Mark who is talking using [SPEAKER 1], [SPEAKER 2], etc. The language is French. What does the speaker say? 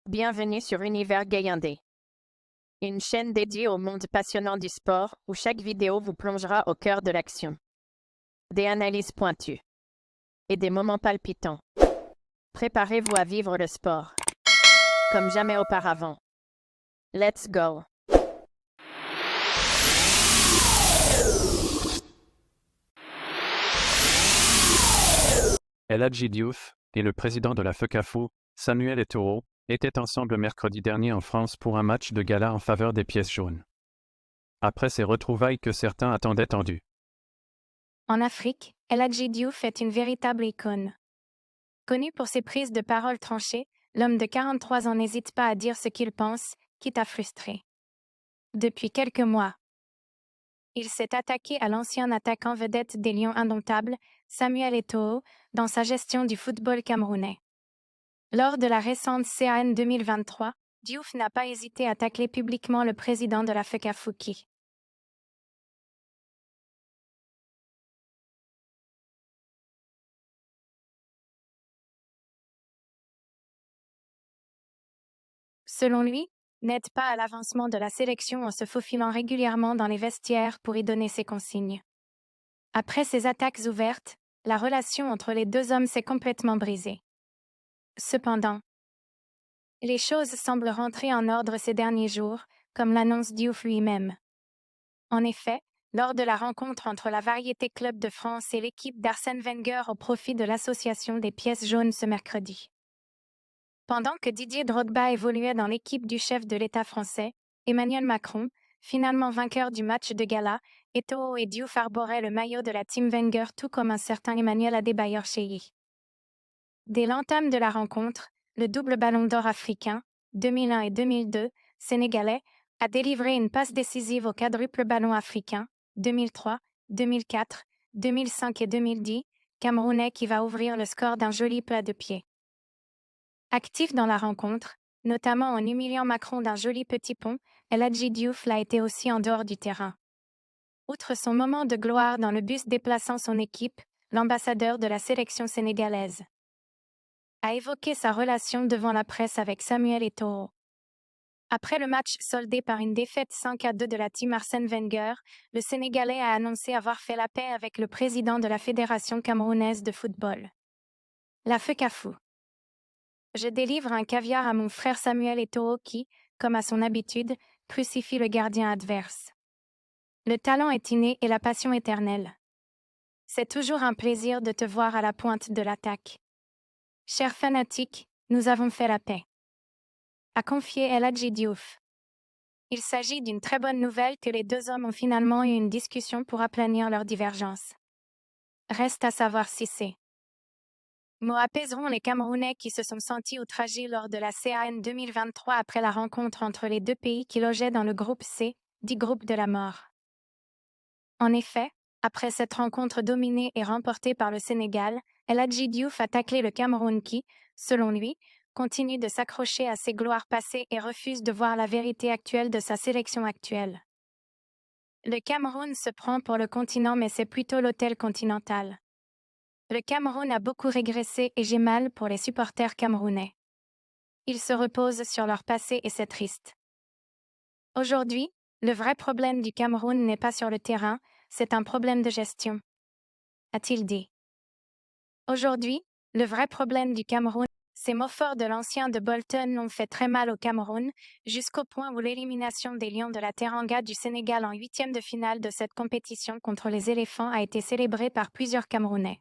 [SPEAKER 1] Bienvenue sur Univers Gayandé, une chaîne dédiée au monde passionnant du sport où chaque vidéo vous plongera au cœur de l'action. Des analyses pointues et des moments palpitants. Préparez-vous à vivre le sport comme jamais auparavant. Let's go!
[SPEAKER 2] El Hadji Diouf et le président de la FECAFO, Samuel Eto'o, étaient ensemble mercredi dernier en France pour un match de gala en faveur des pièces jaunes. Après ces retrouvailles que certains attendaient tendues.
[SPEAKER 3] En Afrique, El Hadji Diouf est une véritable icône. Connu pour ses prises de parole tranchées, l'homme de 43 ans n'hésite pas à dire ce qu'il pense, quitte à frustrer. Depuis quelques mois, il s'est attaqué à l'ancien attaquant vedette des Lions indomptables, Samuel Eto'o, dans sa gestion du football camerounais. Lors de la récente CAN 2023, Diouf n'a pas hésité à tacler publiquement le président de la FECAFO. Selon lui, n'aide pas à l'avancement de la sélection en se faufilant régulièrement dans les vestiaires pour y donner ses consignes. Après ces attaques ouvertes, la relation entre les deux hommes s'est complètement brisée. Cependant, les choses semblent rentrer en ordre ces derniers jours, comme l'annonce Diouf lui-même. En effet, lors de la rencontre entre la Variété Club de France et l'équipe d'Arsène Wenger au profit de l'Association des pièces jaunes ce mercredi. Pendant que Didier Drogba évoluait dans l'équipe du chef de l'État français, Emmanuel Macron, finalement vainqueur du match de gala, Eto'o et Diouf arboraient le maillot de la team Wenger tout comme un certain Emmanuel Adebayor Cheyi. Dès l'entame de la rencontre, le double ballon d'or africain, 2001 et 2002, sénégalais, a délivré une passe décisive au quadruple ballon africain, 2003, 2004, 2005 et 2010, camerounais qui va ouvrir le score d'un joli plat de pied. Actif dans la rencontre, notamment en humiliant Macron d'un joli petit pont, El Hadji Diouf l'a été aussi en dehors du terrain. Outre son moment de gloire dans le bus déplaçant son équipe, l'ambassadeur de la sélection sénégalaise a évoqué sa relation devant la presse avec Samuel Eto'o. Après le match soldé par une défaite 5-2 de la team Arsène Wenger, le Sénégalais a annoncé avoir fait la paix avec le président de la Fédération camerounaise de football, la FECAFO. Je délivre un caviar à mon frère Samuel Eto'o qui, comme à son habitude, crucifie le gardien adverse. Le talent est inné et la passion éternelle. C'est toujours un plaisir de te voir à la pointe de l'attaque. Chers fanatiques, nous avons fait la paix, a confié El Hadji Diouf. Il s'agit d'une très bonne nouvelle que les deux hommes ont finalement eu une discussion pour aplanir leurs divergences. Reste à savoir si ces mots apaiseront les Camerounais qui se sont sentis outragés lors de la CAN 2023 après la rencontre entre les deux pays qui logeaient dans le groupe C, dit groupe de la mort. En effet, après cette rencontre dominée et remportée par le Sénégal, El Hadji Diouf a taclé le Cameroun qui, selon lui, continue de s'accrocher à ses gloires passées et refuse de voir la vérité actuelle de sa sélection actuelle. Le Cameroun se prend pour le continent mais c'est plutôt l'hôtel continental. Le Cameroun a beaucoup régressé et j'ai mal pour les supporters camerounais. Ils se reposent sur leur passé et c'est triste. Aujourd'hui, le vrai problème du Cameroun n'est pas sur le terrain, c'est un problème de gestion, a-t-il dit. Aujourd'hui, le vrai problème du Cameroun, ces mots forts de l'ancien de Bolton ont fait très mal au Cameroun, jusqu'au point où l'élimination des Lions de la Teranga du Sénégal en huitième de finale de cette compétition contre les éléphants a été célébrée par plusieurs Camerounais.